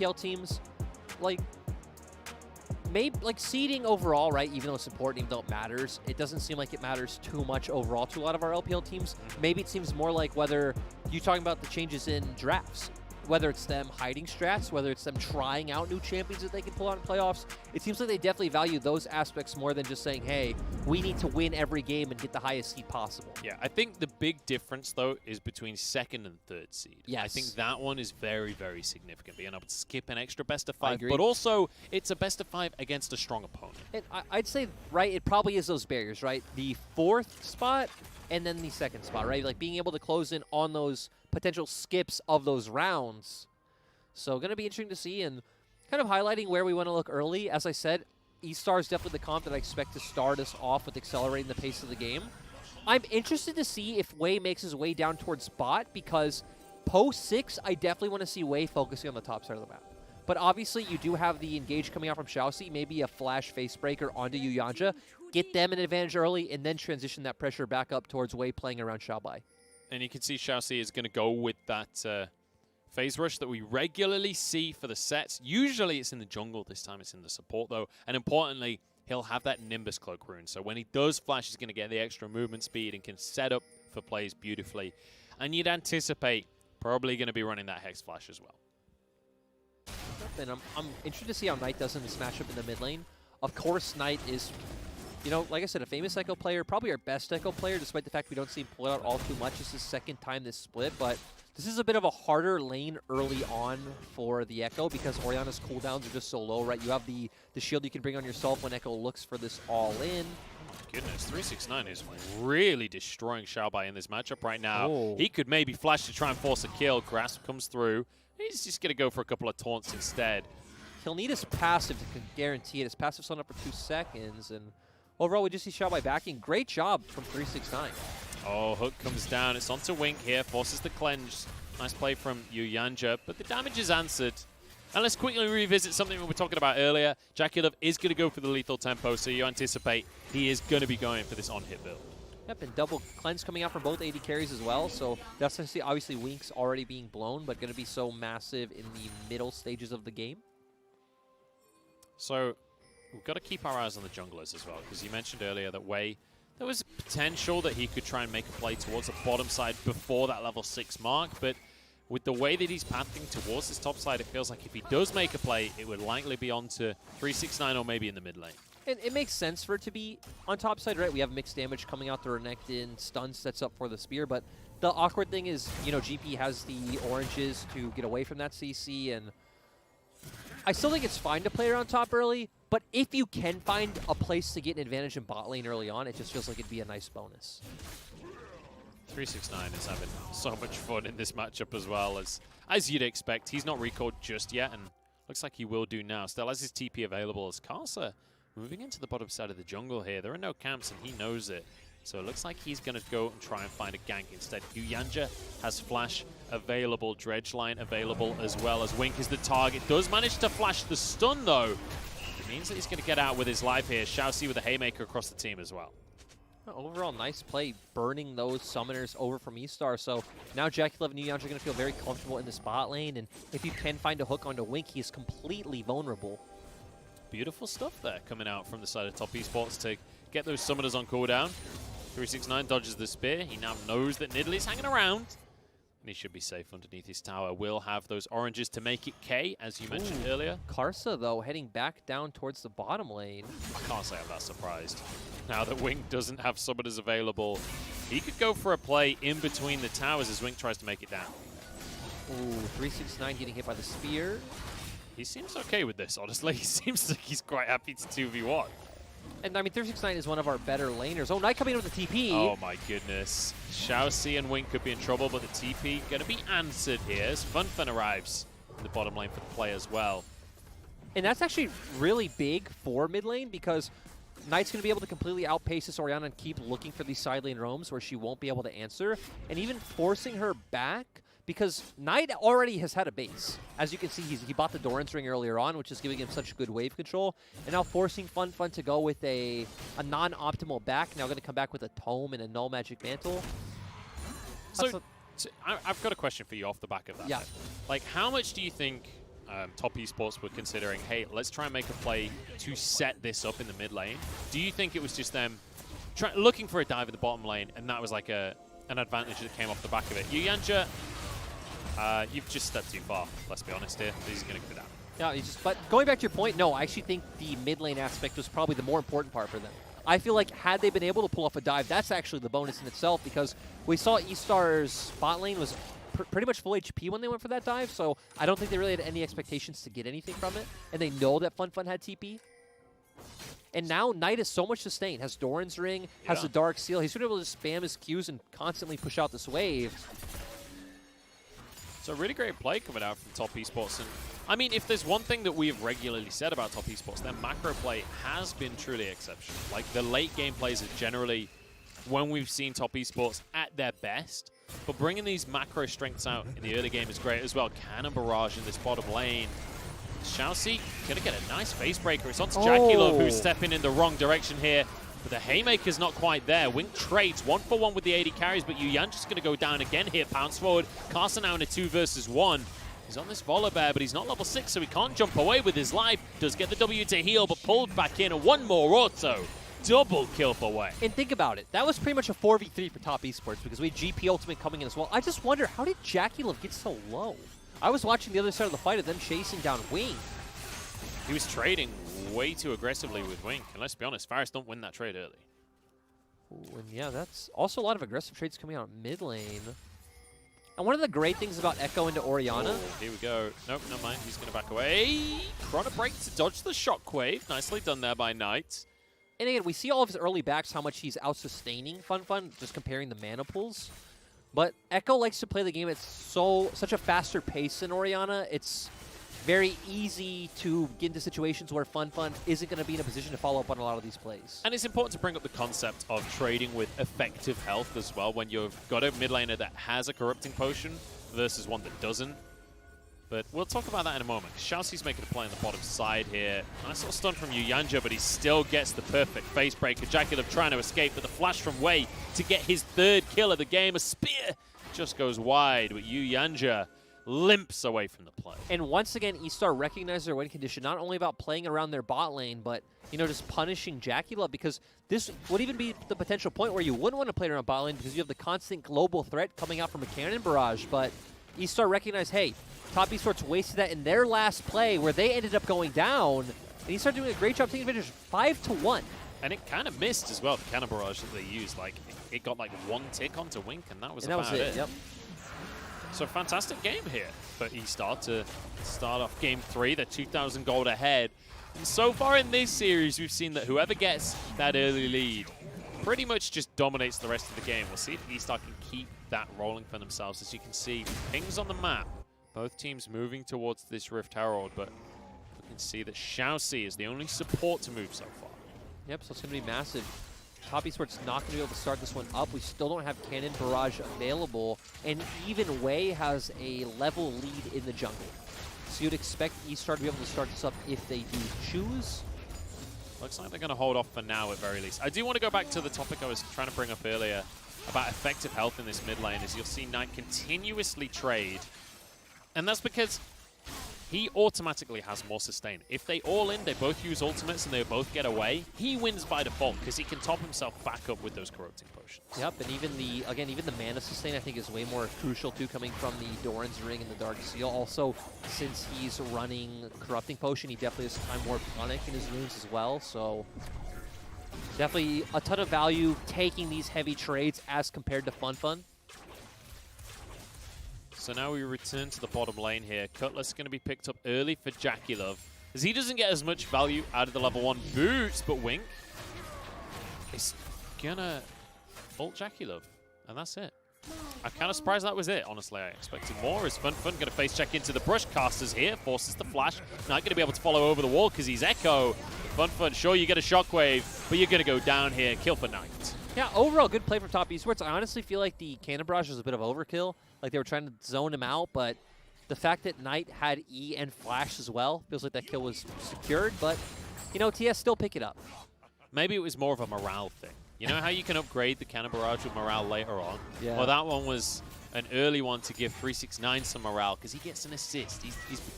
LPL teams, like, maybe like seeding overall, right? Even though it's important, even though it matters, it doesn't seem like it matters too much overall to a lot of our LPL teams. Maybe it seems more like whether you're talking about the changes in drafts, whether it's them hiding strats, whether it's them trying out new champions that they can pull out in playoffs. It seems like they definitely value those aspects more than just saying, hey, we need to win every game and get the highest seed possible. Yeah, I think the big difference, though, is between second and third seed. Yes. I think that one is very, very significant. Being able to skip an extra best of 5, agree. but also it's a best of 5 against a strong opponent. And I'd say, right, it probably is those barriers, right? The 4th spot and then the 2nd spot, right? Like being able to close in on those potential skips of those rounds. So going to be interesting to see, and kind of highlighting where we want to look early. As I said, eStar is definitely the comp that I expect to start us off with accelerating the pace of the game. I'm interested to see if Wei makes his way down towards bot, because post 6, I definitely want to see Wei focusing on the top side of the map. But obviously, you do have the engage coming out from ShiauC, maybe a flash face breaker onto yuyanjia, get them an advantage early, and then transition that pressure back up towards Wei playing around Xiaobai. And you can see ShiauC is going to go with that phase rush that we regularly see for the sets. Usually it's in the jungle. This time it's in the support, though. And importantly, he'll have that Nimbus Cloak rune. So when he does flash, he's going to get the extra movement speed and can set up for plays beautifully. And you'd anticipate probably going to be running that Hex Flash as well. And I'm interested to see how Knight does in this matchup in the mid lane. Of course, Knight is, you know, like I said, a famous Ekko player, probably our best Ekko player, despite the fact we don't see him pull it out all too much. It's his 2nd time this split, but this is a bit of a harder lane early on for the Ekko because Orianna's cooldowns are just so low, right? You have the shield you can bring on yourself when Ekko looks for this all-in. Goodness, 369 is really destroying Xiaobai in this matchup right now. Oh. He could maybe flash to try and force a kill. Grasp comes through. He's just going to go for a couple of taunts instead. He'll need his passive to guarantee it. His passive's on up for 2 seconds, and overall we just see Xiaobai backing. Great job from 369. Oh, hook comes down. It's onto Wink here. Forces the cleanse. Nice play from yuyanjia, but the damage is answered. And let's quickly revisit something we were talking about earlier. JackeyLove is going to go for the lethal tempo, so you anticipate he is going to be going for this on-hit build. Yep, and double cleanse coming out from both AD carries as well, so that's obviously Wink's already being blown, but going to be so massive in the middle stages of the game. So we've got to keep our eyes on the junglers as well, because you mentioned earlier that Wei, there was potential that he could try and make a play towards the bottom side before that level 6 mark, but with the way that he's pathing towards this top side, it feels like if he does make a play, it would likely be onto 369 or maybe in the mid lane. And it makes sense for it to be on top side, right? We have mixed damage coming out the Renekton, stun sets up for the spear, but the awkward thing is, you know, GP has the oranges to get away from that CC, and I still think it's fine to play around top early, but if you can find a place to get an advantage in bot lane early on, it just feels like it'd be a nice bonus. 369 is having so much fun in this matchup as well, as you'd expect. He's not recalled just yet, and looks like he will do now. Still has his TP available as Karsa moving into the bottom side of the jungle here. There are no camps, and he knows it. So it looks like he's going to go and try and find a gank instead. yuyanjia has flash available, dredge line available as well, as Wink is the target. Does manage to flash the stun, though. It means that he's going to get out with his life here. ShiauC with a haymaker across the team as well. Overall, nice play, burning those summoners over from eStar. So now JackeyLove and yuyanjia are going to feel very comfortable in the spot lane, and if you can find a hook onto Wink, he is completely vulnerable. Beautiful stuff there coming out from the side of Top Esports to get those summoners on cooldown. 369 dodges the spear. He now knows that Nidalee's hanging around, and he should be safe underneath his tower. Will have those oranges to make it K, as you mentioned earlier. Karsa, though, heading back down towards the bottom lane. I can't say I'm that surprised. Now that Wink doesn't have summoners available, he could go for a play in between the towers as Wink tries to make it down. Ooh, 369 getting hit by the spear. He seems okay with this, honestly. He seems like he's quite happy to 2v1. And I mean, 369 is one of our better laners. Oh, Knight coming in with the TP. Oh my goodness. ShiauC and Wink could be in trouble, but the TP going to be answered here as Fenfen arrives in the bottom lane for the play as well. And that's actually really big for mid lane, because Knight's going to be able to completely outpace this Orianna and keep looking for these side lane roams where she won't be able to answer, and even forcing her back, because Knight already has had a base. As you can see, he bought the Doran's Ring earlier on, which is giving him such good wave control, and now forcing Fenfen to go with a non-optimal back, now going to come back with a Tome and a Null Magic Mantle. So I've got a question for you off the back of that. Yeah. Then. Like, how much do you think Top Esports were considering, hey, let's try and make a play to set this up in the mid lane. Do you think it was just them looking for a dive in the bottom lane, and that was like an advantage that came off the back of it? Yuyanjia, you've just stepped too far, let's be honest here. This is going to go down. Yeah, but going back to your point, no, I actually think the mid lane aspect was probably the more important part for them. I feel like had they been able to pull off a dive, that's actually the bonus in itself, because we saw eStar's bot lane was pretty much full HP when they went for that dive, so I don't think they really had any expectations to get anything from it, and they know that Fenfen had TP. And now Knight has so much sustain, has Doran's Ring, has the Dark Seal. He's been able to spam his Qs and constantly push out this wave. So really great play coming out from Top Esports. And I mean, if there's one thing that we have regularly said about Top Esports, their macro play has been truly exceptional. Like, the late game plays are generally when we've seen Top Esports at their best. But bringing these macro strengths out in the early game is great as well. Cannon barrage in this bottom lane. ShiauC gonna get a nice face breaker. It's onto JackeyLove, who's stepping in the wrong direction here. But the haymaker's not quite there. Wink trades 1-for-1 with the AD carries, but yuyanjia's gonna go down again here. Pounce forward. Karsa now in a 2 versus 1. He's on this Volibear, but he's not level 6, so he can't jump away with his life. Does get the W to heal, but pulled back in. And one more auto. Double kill for Wei. And think about it. That was pretty much a 4v3 for Top Esports, because we had GP Ultimate coming in as well. I just wonder, how did JackeyLove get so low? I was watching the other side of the fight of them chasing down Wink. He was trading way too aggressively with Wink. And let's be honest, Varus don't win that trade early. Ooh, and yeah, that's also a lot of aggressive trades coming out mid lane. And one of the great things about Ekko into Orianna. Oh, here we go. Nope, never mind. He's going to back away. Chrono break to dodge the shockwave. Nicely done there by Knight. And again, we see all of his early backs, how much he's out-sustaining Fenfen, just comparing the mana pools. But Ekko likes to play the game at such a faster pace than Orianna. It's very easy to get into situations where Fenfen isn't going to be in a position to follow up on a lot of these plays. And it's important to bring up the concept of trading with effective health as well when you've got a mid laner that has a corrupting potion versus one that doesn't. But we'll talk about that in a moment. ShiauC's making a play on the bottom side here. Nice little stun from yuyanjia, but he still gets the perfect face breaker. JackeyLove trying to escape, but the flash from Wei to get his 3rd kill of the game. A spear just goes wide, but yuyanjia limps away from the play. And once again, eStar recognized their win condition, not only about playing around their bot lane, but, you know, just punishing JackeyLove, because this would even be the potential point where you wouldn't want to play around bot lane because you have the constant global threat coming out from a cannon barrage. But eStar recognized, hey, Top Esports wasted that in their last play where they ended up going down, and eStar doing a great job taking advantage, 5-1. And it kind of missed as well, the cannon barrage that they used. Like, it got like 1 tick onto Wink, and that was about it. Yep. So fantastic game here for eStar to start off Game 3. They're 2,000 gold ahead. And so far in this series, we've seen that whoever gets that early lead pretty much just dominates the rest of the game. We'll see if eStar can keep that rolling for themselves. As you can see, pings on the map. Both teams moving towards this Rift Herald, but we can see that ShiauC is the only support to move so far. Yep, so it's going to be massive. Top Esports not going to be able to start this one up. We still don't have Cannon Barrage available, and even Wei has a level lead in the jungle. So you'd expect eStar to be able to start this up if they do choose. Looks like they're going to hold off for now at very least. I do want to go back to the topic I was trying to bring up earlier about effective health in this mid lane, as you'll see Knight continuously trade. And that's because he automatically has more sustain. If they all in, they both use ultimates and they both get away, he wins by default because he can top himself back up with those corrupting potions. Yep, and even the mana sustain I think is way more crucial too, coming from the Doran's Ring and the Dark Seal. Also, since he's running corrupting potion, he definitely has time more tonic in his runes as well. So definitely a ton of value taking these heavy trades as compared to Fenfen. So now we return to the bottom lane here. Cutlass going to be picked up early for JackeyLove, as he doesn't get as much value out of the level 1 boots, but Wink is going to ult JackeyLove, and that's it. I'm kind of surprised that was it, honestly. I expected more, as Fenfen going to face check into the brush. Casters here, forces the flash. Not going to be able to follow over the wall because he's Ekko. Fenfen, sure, you get a shockwave, but you're going to go down here. Kill for Knight. Yeah, overall good play from Top Esports. I honestly feel like the Cannon Barrage was a bit of overkill. Like they were trying to zone him out, but the fact that Knight had E and Flash as well feels like that kill was secured, but, you know, TS still pick it up. Maybe it was more of a morale thing. You know how you can upgrade the Cannon Barrage with morale later on? Yeah. Well, that one was an early one to give 369 some morale because he gets an assist.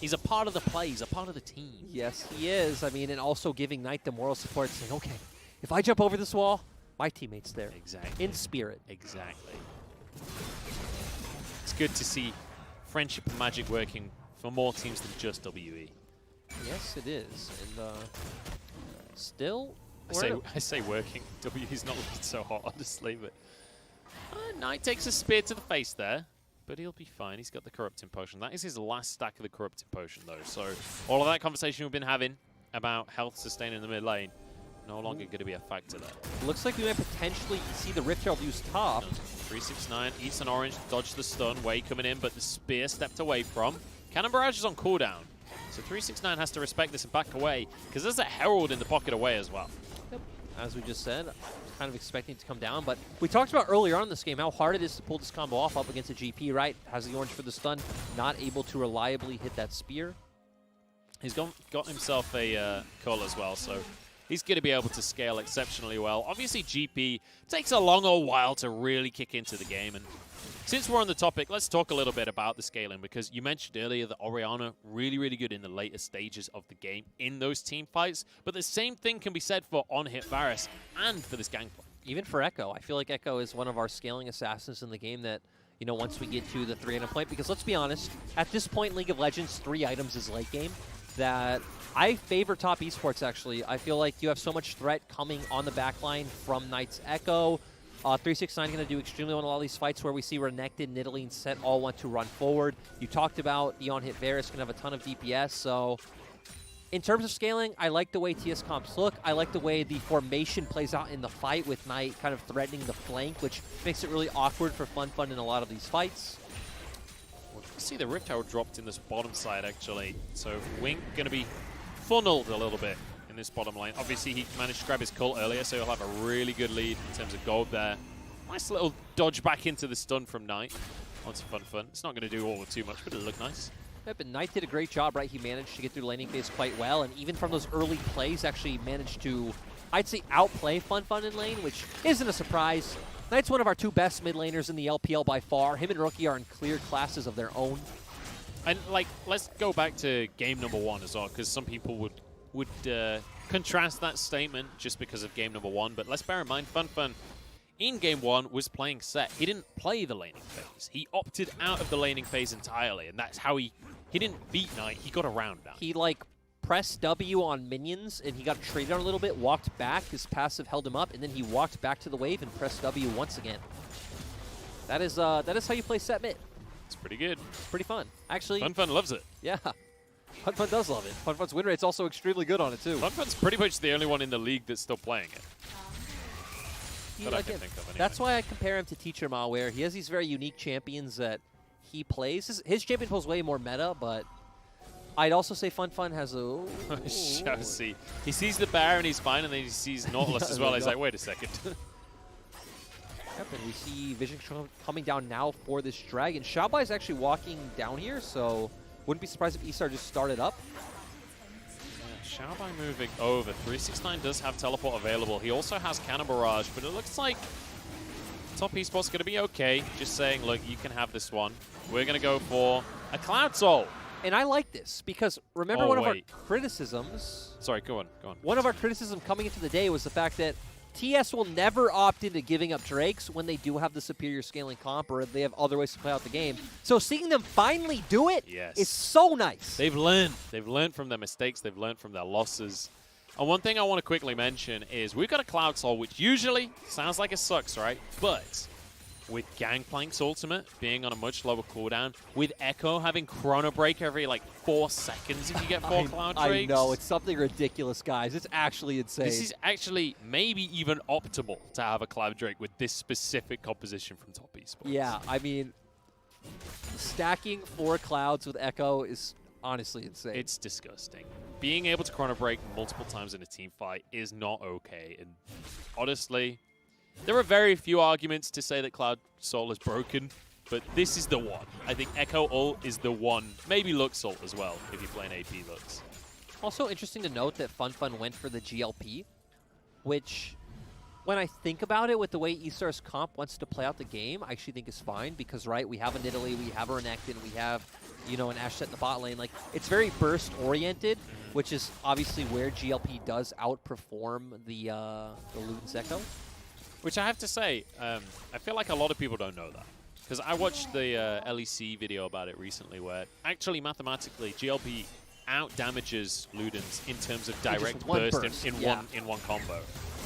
He's a part of the play. He's a part of the team. Yes, he is. I mean, and also giving Knight the moral support, saying, okay, if I jump over this wall, my teammate's there. Exactly. In spirit. Exactly. It's good to see friendship and magic working for more teams than just WE. Yes, it is. And still, I say working. WE's not looking so hot, honestly, but Knight takes a spear to the face there, but he'll be fine. He's got the Corrupting Potion. That is his last stack of the Corrupting Potion, though. So all of that conversation we've been having about health sustain in the mid lane, no longer going to be a factor there. Looks like we might potentially see the Rift Herald use top. 369 eats an orange, dodge the stun, Wei coming in, but the spear stepped away from. Cannon Barrage is on cooldown, so 369 has to respect this and back away, because there's a Herald in the pocket away as well. Yep. As we just said, kind of expecting it to come down, but we talked about earlier on in this game how hard it is to pull this combo off up against a GP, right? Has the orange for the stun, not able to reliably hit that spear. He's got himself a call as well, so he's going to be able to scale exceptionally well. Obviously, GP takes a longer while to really kick into the game, and since we're on the topic, let's talk a little bit about the scaling, because you mentioned earlier that Orianna really, really good in the later stages of the game in those team fights, but the same thing can be said for on-hit Varus and for this Gangplank. Even for Ekko. I feel like Ekko is one of our scaling assassins in the game that, you know, once we get to the 3-item point, because let's be honest, at this point in League of Legends, 3 items is late game, that I favor top esports, actually. I feel like you have so much threat coming on the backline from Knight's Ekko. 369 going to do extremely well in a lot of these fights where we see Renekton, Nidalee, and Sett all want to run forward. You talked about the on-hit Varus can have a ton of DPS, so in terms of scaling, I like the way TS comps look. I like the way the formation plays out in the fight with Knight kind of threatening the flank, which makes it really awkward for Fenfen in a lot of these fights. Well, you see the Rift Herald dropped in this bottom side, actually, so Wink going to be funneled a little bit in this bottom lane. Obviously, he managed to grab his cult earlier, so he'll have a really good lead in terms of gold there. Nice little dodge back into the stun from Knight onto Fenfen. It's not going to do all too much, but it'll look nice. Yep, and Knight did a great job, right? He managed to get through laning phase quite well, and even from those early plays, actually managed to, I'd say, outplay Fenfen in lane, which isn't a surprise. Knight's one of our 2 best mid laners in the LPL by far. Him and Rookie are in clear classes of their own. And, like, let's go back to game number 1 as well, because some people would contrast that statement just because of game number 1, but let's bear in mind, Fenfen in game 1 was playing Sett. He didn't play the laning phase. He opted out of the laning phase entirely, and that's how he didn't beat Knight. He got around that. He, like, pressed W on minions, and he got traded on a little bit, walked back, his passive held him up, and then he walked back to the wave and pressed W once again. That is how you play Sett mid. It's pretty good. It's pretty fun. Actually, Fenfen loves it. Yeah. Fenfen does love it. Fenfen's win rate's also extremely good on it, too. Fenfen's pretty much the only one in the league that's still playing it. That I can think of anyway. That's why I compare him to Teacher Ma, where he has these very unique champions that he plays. His champion pulls way more meta, but I'd also say Fenfen has a... ShiauC. He sees the bear and he's fine, and then he sees Nautilus as well. He's like, wait a second. Yep, and we see Vision coming down now for this dragon. Xiaobai is actually walking down here, so wouldn't be surprised if eStar just started up. Xiaobai moving over. 369 does have teleport available. He also has Cannon Barrage, but it looks like top esports going to be okay. Just saying, look, you can have this one. We're going to go for a Cloud Soul. And I like this because remember one of our criticisms. Sorry, go on. One of our criticisms coming into the day was the fact that TS will never opt into giving up Drakes when they do have the superior scaling comp or they have other ways to play out the game. So seeing them finally do it is so nice. They've learned. They've learned from their mistakes. They've learned from their losses. And one thing I want to quickly mention is we've got a Cloud Soul, which usually sounds like it sucks, right? But with Gangplank's ultimate being on a much lower cooldown, with Ekko having Chrono Break every like 4 seconds if you get 4 Cloud Drakes. I know, it's something ridiculous, guys. It's actually insane. This is actually maybe even optimal to have a Cloud Drake with this specific composition from top esports. Yeah, I mean, stacking 4 clouds with Ekko is honestly insane. It's disgusting. Being able to Chrono Break multiple times in a team fight is not okay. And honestly, there are very few arguments to say that Cloud Soul is broken, but this is the one. I think Ekko ult is the one. Maybe Lux ult as well, if you're playing AP Lux. Also interesting to note that Fenfen went for the GLP, which when I think about it, with the way eStar's comp wants to play out the game, I actually think is fine because, right, we have a Nidalee, we have a Renekton, we have, you know, an Ashe Sett in the bot lane. Like, it's very burst-oriented, which is obviously where GLP does outperform the Luden's Ekko. Which I have to say, I feel like a lot of people don't know that. Because I watched the LEC video about it recently where actually mathematically GLP out-damages Ludens in terms of direct burst in one combo.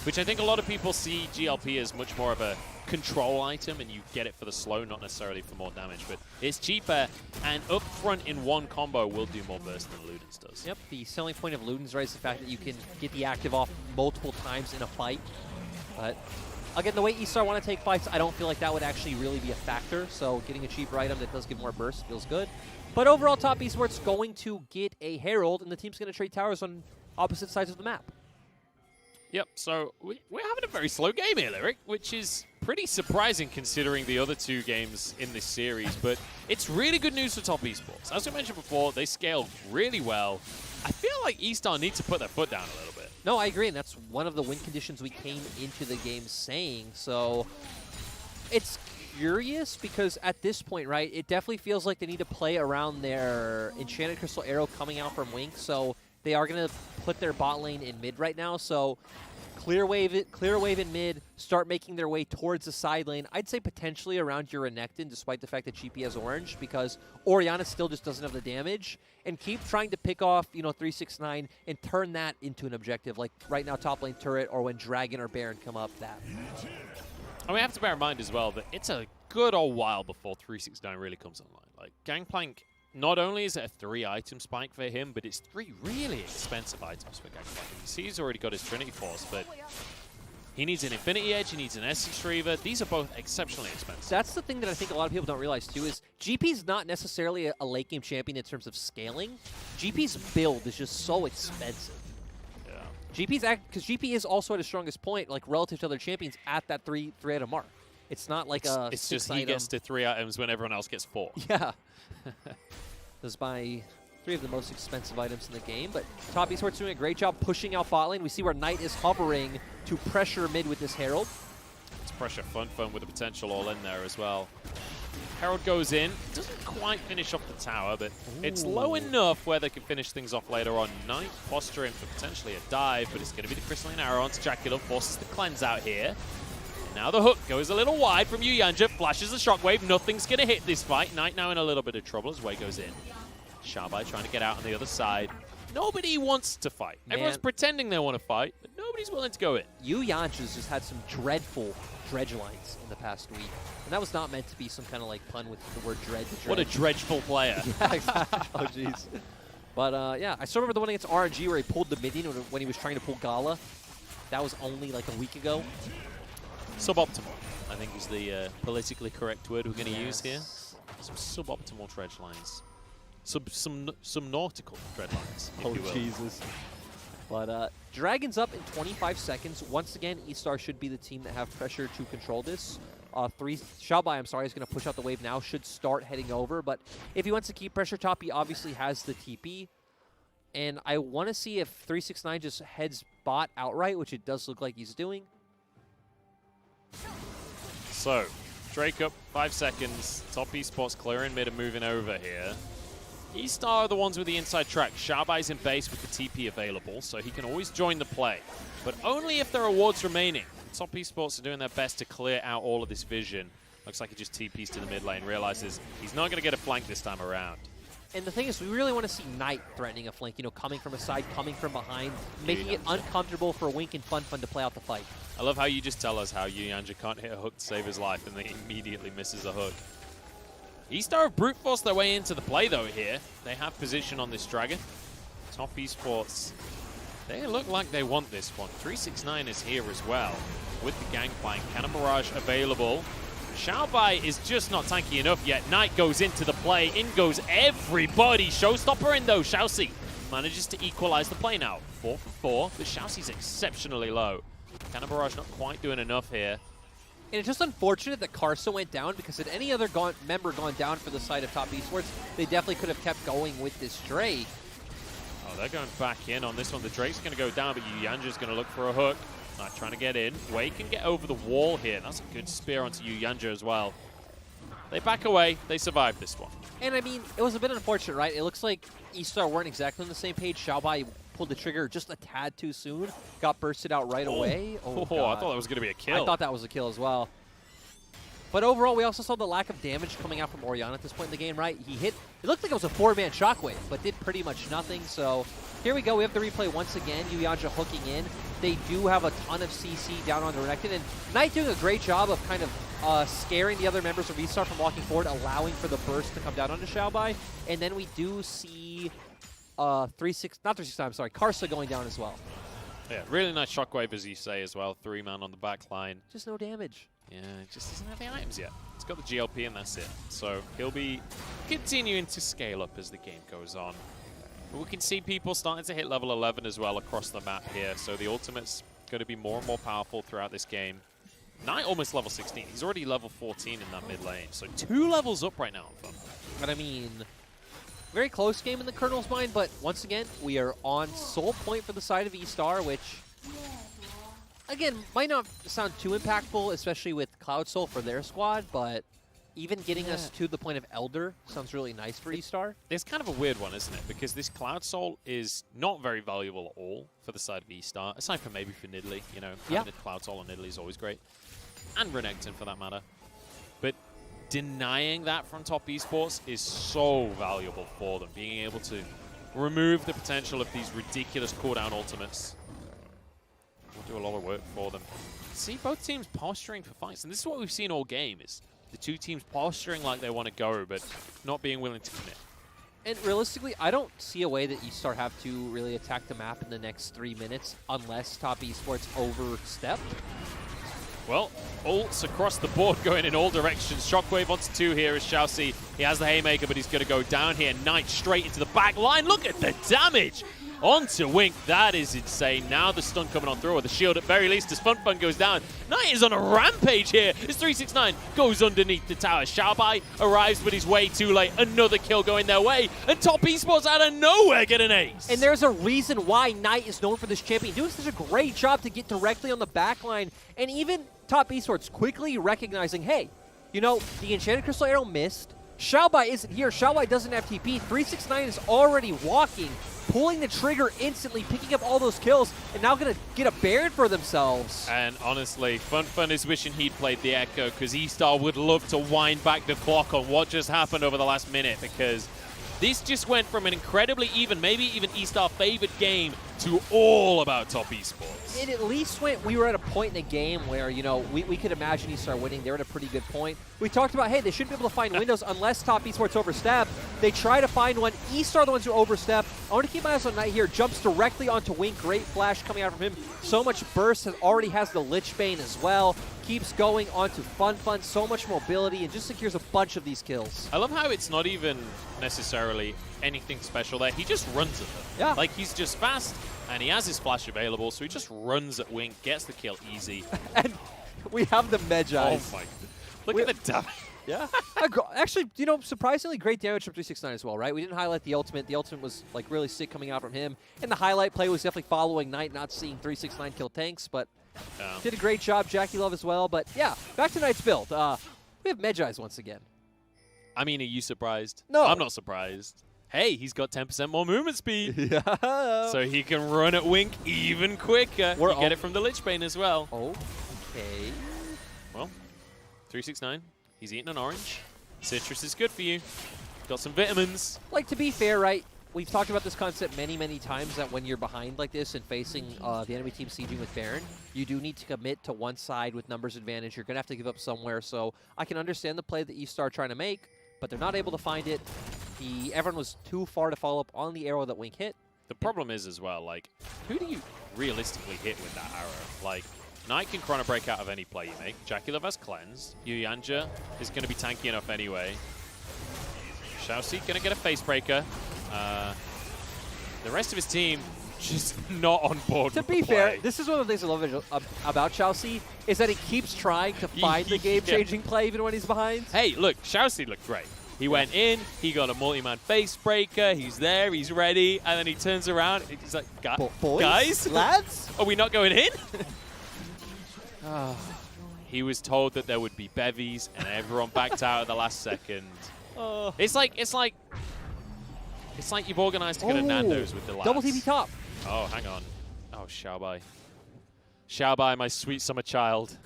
Which I think a lot of people see GLP as much more of a control item and you get it for the slow, not necessarily for more damage. But it's cheaper and up front in one combo will do more burst than Ludens does. Yep, the selling point of Ludens, right, is the fact that you can get the active off multiple times in a fight. But again, the way eStar want to take fights, I don't feel like that would actually really be a factor. So getting a cheaper item that does give more burst feels good. But overall, Top Esports going to get a Herald, and the team's going to trade towers on opposite sides of the map. Yep, so we're having a very slow game here, Lyric, which is pretty surprising considering the other two games in this series. But it's really good news for Top Esports. As we mentioned before, they scaled really well. I feel like eStar needs to put their foot down a little bit. No, I agree, and that's one of the win conditions we came into the game saying. So it's curious because at this point, right, it definitely feels like they need to play around their Enchanted Crystal Arrow coming out from Wink. So they are going to put their bot lane in mid right now. So clear wave in mid, start making their way towards the side lane. I'd say potentially around your Renekton, despite the fact that GP has orange, because Orianna still just doesn't have the damage. And keep trying to pick off, you know, 369 and turn that into an objective. Like right now, top lane turret, or when Dragon or Baron come up, that. And we have to bear in mind as well that it's a good old while before 369 really comes online. Like, Gangplank, not only is it a 3-item spike for him, but it's 3 really expensive items for Gangplank. You see he's already got his Trinity Force, but he needs an Infinity Edge, he needs an Essence Retriever. These are both exceptionally expensive. That's the thing that I think a lot of people don't realize, too, is GP's not necessarily a late-game champion in terms of scaling. GP's build is just so expensive. Because GP is also at his strongest point, like relative to other champions, at that 3-item mark. It's not like it's just he gets to 3 items when everyone else gets 4. Yeah. This is by 3 of the most expensive items in the game, but Top Esports doing a great job pushing out bot lane. We see where Knight is hovering to pressure mid with this Herald. It's pressure Fenfen with the potential all in there as well. Herald goes in, doesn't quite finish off the tower, but it's low enough where they can finish things off later on. Knight posturing for potentially a dive, but it's going to be the Crystalline Arrow onto JackeyLove, forces the cleanse out here. And now the hook goes a little wide from yuyanjia, flashes the shockwave, nothing's going to hit this fight. Knight now in a little bit of trouble as Wei goes in. Xiaobai trying to get out on the other side. Nobody wants to fight. Everyone's pretending they want to fight, but nobody's willing to go in. yuyanjia's just had some dreadful dredge lines in the past week. And that was not meant to be some kind of like pun with the word dredge. What a dredgeful player. Yeah, exactly. Oh, jeez. But yeah, I still remember the one against RNG where he pulled the minion when he was trying to pull Gala. That was only like a week ago. Suboptimal, I think is the politically correct word we're going to use here. Some suboptimal dredge lines. Some nautical dredge lines, if you will. Jesus. But Dragon's up in 25 seconds. Once again, eStar should be the team that have pressure to control this. Xiaobai, I'm sorry, is going to push out the wave now. Should start heading over. But if he wants to keep pressure top, he obviously has the TP. And I want to see if 369 just heads bot outright, which it does look like he's doing. So, Drake up 5 seconds. Top Esports clearing mid and moving over here. eStar are the ones with the inside track. Xiaobai's in base with the TP available, so he can always join the play. But only if there are wards remaining. Top Esports are doing their best to clear out all of this vision. Looks like he just TPs to the mid lane, realizes he's not going to get a flank this time around. And the thing is, we really want to see Knight threatening a flank, you know, coming from a side, coming from behind, making it uncomfortable for Wink and Fenfen to play out the fight. I love how you just tell us how yuyanjia can't hit a hook to save his life, and then he immediately misses a hook. eStar have brute forced their way into the play, though, here. They have position on this Dragon. Top Esports, they look like they want this one. 369 is here as well with the Gangplank. Cannon Barrage available. Xiaobai is just not tanky enough yet. Knight goes into the play. In goes everybody. Showstopper in, though. ShiauC manages to equalize the play now. 4 for 4, but ShiauC's exceptionally low. Cannon Barrage not quite doing enough here. And it's just unfortunate that Karsa went down, because had any other member gone down for the side of Top Esports, they definitely could have kept going with this Drake. Oh, they're going back in on this one. The Drake's going to go down, but yuyanjia's going to look for a hook. Knight trying to get in. Wei can get over the wall here. That's a good spear onto yuyanjia as well. They back away. They survive this one. And I mean, it was a bit unfortunate, right? It looks like eStar weren't exactly on the same page. Xiaobai pulled the trigger just a tad too soon. Got bursted out right away. Oh, I thought that was going to be a kill. I thought that was a kill as well. But overall, we also saw the lack of damage coming out from Orianna at this point in the game, right? He hit, it looked like it was a 4-man shockwave, but did pretty much nothing. So here we go. We have the replay once again. yuyanjia hooking in. They do have a ton of CC down on the Renekton, and Knight doing a great job of kind of scaring the other members of eStar from walking forward, allowing for the burst to come down onto Xiaobai. And then we do see Karsa going down as well. Yeah, really nice shockwave, as you say, as well. 3-man on the back line. Just no damage. Yeah, it just doesn't have the items yet. It's got the GLP and that's it. So he'll be continuing to scale up as the game goes on. But we can see people starting to hit level 11 as well across the map here. So the ultimate's going to be more and more powerful throughout this game. Knight almost level 16. He's already level 14 in that mid lane. So 2 levels up right now. But I mean, very close game in the Colonel's mind. But once again, we are on soul point for the side of eStar, which, again, might not sound too impactful, especially with Cloud Soul for their squad, but even getting us to the point of Elder sounds really nice for eStar. It's kind of a weird one, isn't it? Because this Cloud Soul is not very valuable at all for the side of eStar, aside from maybe for Nidalee. You know, having a Cloud Soul on Nidalee is always great. And Renekton, for that matter. But denying that from top esports is so valuable for them, being able to remove the potential of these ridiculous cooldown ultimates. Will do a lot of work for them. See both teams posturing for fights, and this is what we've seen all game, is the two teams posturing like they want to go, but not being willing to commit. And realistically, I don't see a way that eStar have to really attack the map in the next 3 minutes unless top esports overstep. Well, ults across the board going in all directions. Shockwave onto 2 here is ShiauC. He has the Haymaker, but he's going to go down here. Knight straight into the back line. Look at the damage onto Wink. That is insane. Now the stun coming on through, or the shield at very least, as Fenfen goes down. Knight is on a rampage here. It's 369 goes underneath the tower. Xiaobai arrives, but he's way too late. Another kill going their way, and top esports out of nowhere get an ace. And there's a reason why Knight is known for this champion, doing such a great job to get directly on the back line, and even top esports quickly recognizing, hey, you know, the Enchanted Crystal Arrow missed. Xiaobai isn't here. Xiaobai doesn't have TP. 369 is already walking, pulling the trigger instantly, picking up all those kills, and now going to get a Baron for themselves. And honestly, Fenfen is wishing he'd played the Ekko, because eStar would love to wind back the clock on what just happened over the last minute, because this just went from an incredibly even, maybe even eStar favored game to all about top esports. It at least went, we were at a point in the game where, you know, we could imagine eStar winning. They're at a pretty good point. We talked about, hey, they shouldn't be able to find windows unless top esports overstep. They try to find one. eStar the ones who overstep. I want to keep my eyes on Knight here. Jumps directly onto Wink. Great flash coming out from him. So much burst, and already has the Lich Bane as well. Keeps going onto Fenfen. So much mobility, and just secures a bunch of these kills. I love how it's not even necessarily anything special there. He just runs at them. Yeah. Like, he's just fast, and he has his flash available, so he just runs at Wink, gets the kill easy. And we have the Magi. Oh my. Look at the damage. Yeah. Actually, you know, surprisingly great damage from 369 as well, right? We didn't highlight the ultimate. The ultimate was, like, really sick coming out from him. And the highlight play was definitely following Knight, not seeing 369 kill tanks, but did a great job. JackeyLove as well. But, yeah, back to Knight's build. We have Magi's once again. I mean, are you surprised? No. I'm not surprised. Hey, he's got 10% more movement speed. Yeah. So he can run at Wink even quicker. You get it from the Lich Bane as well. Okay. Well, 369. He's eating an orange. Citrus is good for you. Got some vitamins. Like, to be fair, right, we've talked about this concept many, many times, that when you're behind like this and facing the enemy team sieging with Baron, you do need to commit to one side with numbers advantage. You're going to have to give up somewhere. So I can understand the play that eStar are trying to make, but they're not able to find it. Everyone was too far to follow up on the arrow that Wink hit. The problem is as well, like, who do you realistically hit with that arrow? Like, Knight can chrono break out of any play you make. JackeyLove has cleansed. yuyanjia is going to be tanky enough anyway. ShiauC going to get a face breaker. The rest of his team just not on board. To be fair, this is one of the things I love about ShiauC, is that he keeps trying to find the game-changing play even when he's behind. Hey, look, ShiauC looked great. He went in, he got a multi-man face breaker, he's there, he's ready, and then he turns around, he's like, Boys? guys? Lads? Are we not going in? He was told that there would be bevies, and everyone backed out at the last second. It's like you've organized to go to Nando's with the lads. Double TP top. Oh, hang on. Oh, Xiaobai. Xiaobai, my sweet summer child.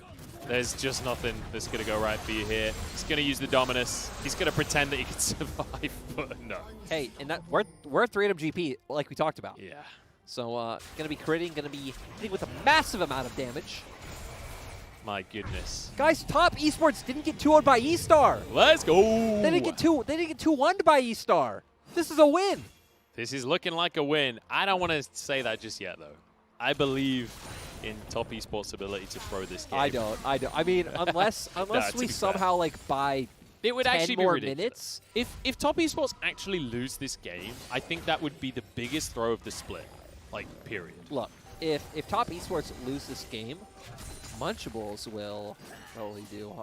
There's just nothing that's going to go right for you here. He's going to use the Dominus. He's going to pretend that he can survive, but no. Hey, and that we're at 3 GP, like we talked about. Yeah. So, going to be critting, going to be hitting with a massive amount of damage. My goodness. Guys, top esports didn't get 2-0'd by eStar. Let's go. They didn't get 2-1'd by eStar. This is a win. This is looking like a win. I don't want to say that just yet, though. I believe in top esports' ability to throw this game. I don't. I mean, unless we somehow like buy it would 10 actually more be ridiculous. minutes. If top esports actually lose this game, I think that would be the biggest throw of the split. Like, period. Look, if top esports lose this game, Munchables will probably do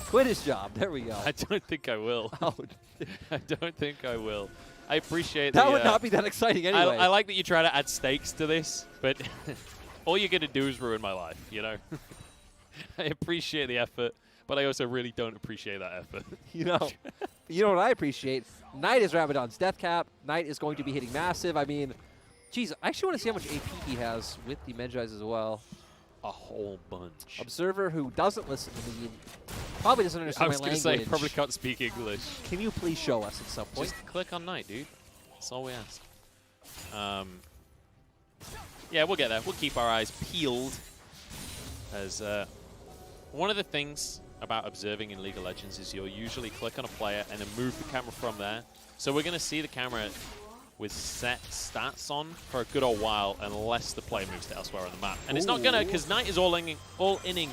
quit his job. There we go. I don't think I will. Oh. I don't think I will. I appreciate that. That would not be that exciting anyway. I like that you try to add stakes to this, but all you're going to do is ruin my life, you know? I appreciate the effort, but I also really don't appreciate that effort. You know what I appreciate? Knight is Rabadon's death cap. Knight is going to be hitting massive. I mean, geez, I actually want to see how much AP he has with the Medjais as well. A whole bunch. Observer, who doesn't listen to me, probably doesn't understand my language. I was going to say, probably can't speak English. Can you please show us at some point? Just click on Knight, dude. That's all we ask. Yeah, we'll get there. We'll keep our eyes peeled. As one of the things about observing in League of Legends is you'll usually click on a player and then move the camera from there. So we're going to see the camera with Sett stats on for a good old while unless the player moves to elsewhere on the map. And it's not going to, because Knight is all-inning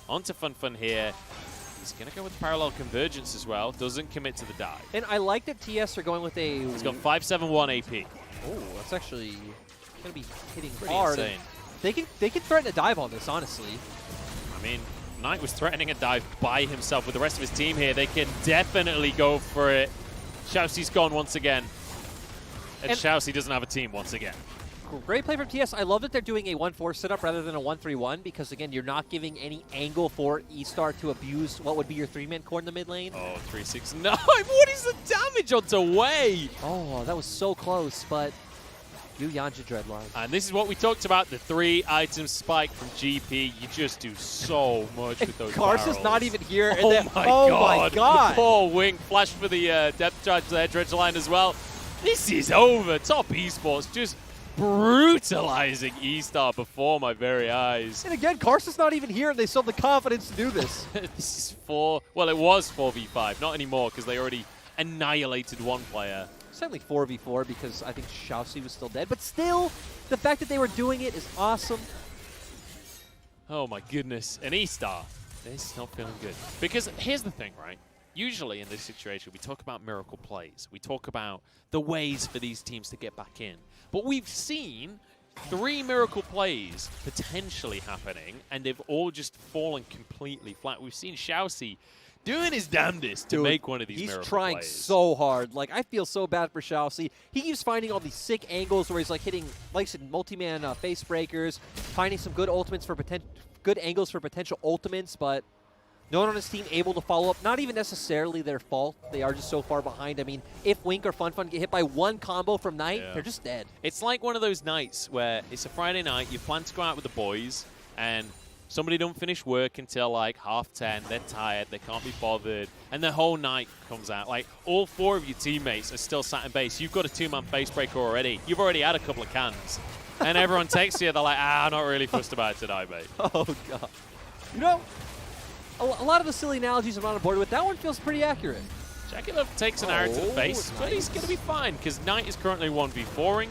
onto Fenfen here. He's going to go with parallel convergence as well. Doesn't commit to the dive. And I like that TS are going with a... He's got 571 AP. Oh, that's actually going to be hitting pretty hard. Insane. They can threaten a dive on this, honestly. I mean, Knight was threatening a dive by himself with the rest of his team here. They can definitely go for it. ShiauC's gone once again. And ShiauC doesn't have a team once again. Great play from TS. I love that they're doing a 1-4 setup rather than a 1-3-1 because, again, you're not giving any angle for eStar to abuse what would be your 3-man core in the mid lane. Oh, 3-6. No, what is the damage onto Wei? Oh, that was so close, but yuyanjia Dreadline. And this is what we talked about, the 3-item spike from GP. You just do so much with those Karsa's barrels. Not even here. Oh, and my God. The poor Wing flashed for the depth charge there, Dreadline as well. This is over. Top esports just brutalizing eStar before my very eyes. And again, Karsa's not even here, and they still have the confidence to do this. This is well, it was 4v5, not anymore, because they already annihilated one player. Certainly 4v4, because I think ShiauC was still dead. But still, the fact that they were doing it is awesome. Oh my goodness. And eStar, this is not feeling good. Because here's the thing, right? Usually in this situation, we talk about miracle plays. We talk about the ways for these teams to get back in. But we've seen 3 miracle plays potentially happening, and they've all just fallen completely flat. We've seen ShiauC doing his damnedest to make one of these miracle plays. He's trying so hard. Like, I feel so bad for ShiauC. He keeps finding all these sick angles where he's like hitting, like I said, multi-man face breakers, finding some good ultimates for good angles for potential ultimates, but no one on his team able to follow up. Not even necessarily their fault. They are just so far behind. I mean, if Wink or Fenfen get hit by one combo from Knight, they're just dead. It's like one of those nights where it's a Friday night, you plan to go out with the boys, and somebody don't finish work until like 10:30. They're tired. They can't be bothered. And the whole night comes out. Like, all 4 of your teammates are still sat in base. You've got a 2-man face breaker already. You've already had a couple of cans. And everyone texts you. They're like, I'm not really fussed about it today, mate. Oh, God. You know, a lot of the silly analogies I'm not on board with, that one feels pretty accurate. JackeyLove takes an arrow to the face, but he's going to be fine because Knight is currently 1v4ing.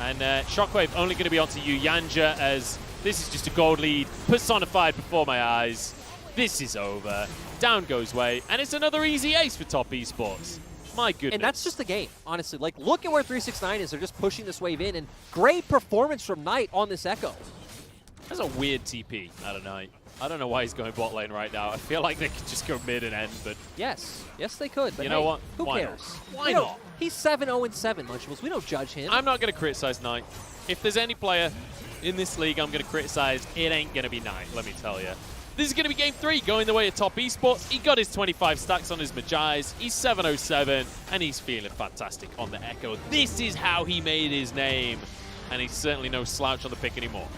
And Shockwave only going to be onto yuyanjia as this is just a gold lead personified before my eyes. This is over. Down goes Wei, and it's another easy ace for top esports. My goodness. And that's just the game, honestly. Like, look at where 369 is. They're just pushing this wave in, and great performance from Knight on this Ekko. That's a weird TP out of Knight. I don't know why he's going bot lane right now. I feel like they could just go mid and end, but... Yes, they could. But you know what? Who Why cares? Not? Why not? He's 7-0-7, Lunchables. We don't judge him. I'm not going to criticize Knight. If there's any player in this league I'm going to criticize, it ain't going to be Knight, let me tell you. This is going to be game 3, going the way of Top Esports. He got his 25 stacks on his Magi's. He's 707, and he's feeling fantastic on the Ekko. This is how he made his name, and he's certainly no slouch on the pick anymore.